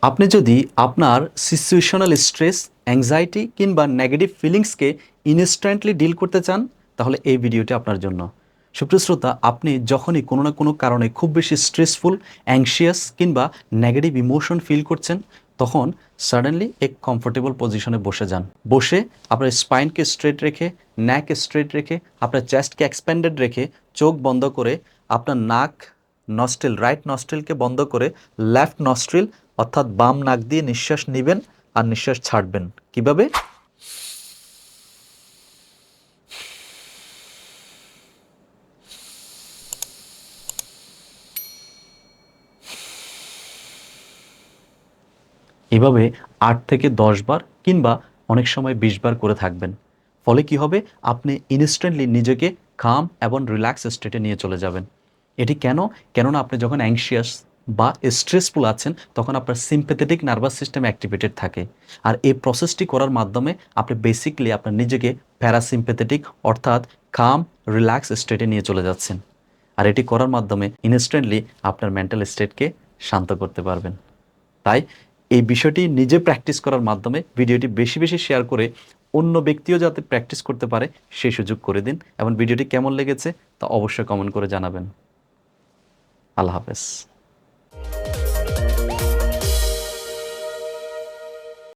আপনি যদি আপনার সিচুয়েশনাল স্ট্রেস, অ্যাংজাইটি কিংবা নেগেটিভ ফিলিংসকে ইনস্ট্যান্টলি ডিল করতে চান, তাহলে এই ভিডিওটি আপনার জন্য। সুপ্রিয় শ্রোতা, আপনি যখনই কোনো না কোনো কারণে খুব বেশি স্ট্রেসফুল, অ্যাংশিয়াস কিংবা নেগেটিভ ইমোশন ফিল করছেন, তখন সাডেনলি এক কমফোর্টেবল পজিশনে বসে যান। বসে আপনার স্পাইনকে স্ট্রেট রেখে, নেক স্ট্রেট রেখে, আপনার চেস্টকে এক্সপ্যান্ডেড রেখে, চোখ বন্ধ করে, আপনার নাক, নস্ট্রিল, রাইট নস্ট্রিলকে বন্ধ করে লেফট নস্ট্রিল অর্থাৎ বাম নাক দিয়ে নিঃশ্বাস নেবেন আর নিঃশ্বাস ছাড়বেন। কিভাবে? এভাবে ৮ থেকে ১০ বার কিংবা অনেক সময় ২০ বার করে থাকবেন। ফলে কি হবে? আপনি ইনস্ট্যান্টলি নিজেকে কাম এবং রিল্যাক্স স্টেটে নিয়ে চলে যাবেন। এটি কেন? কেননা আপনি যখন অ্যাংশিয়াস বা স্ট্রেসফুল আছেন, তখন আপনার সিম্প্যাথেটিক নার্ভাস সিস্টেম অ্যাক্টিভেটেড থাকে। আর এই প্রসেসটি করার মাধ্যমে আপনি বেসিক্যালি আপনার নিজেকে প্যারাসিম্প্যাথেটিক অর্থাৎ কাম, রিল্যাক্স স্টেটে নিয়ে চলে যাচ্ছেন। আর এটি করার মাধ্যমে ইনস্ট্যান্টলি আপনার মেন্টাল স্টেটকে শান্ত করতে পারবেন। তাই এই বিষয়টি নিজে প্র্যাকটিস করার মাধ্যমে ভিডিওটি বেশি বেশি শেয়ার করে অন্য ব্যক্তিও যাতে প্র্যাকটিস করতে পারে সেই সুযোগ করে দিন, এবং ভিডিওটি কেমন লেগেছে তা অবশ্যই কমেন্ট করে জানাবেন। আল্লাহ হাফেজ।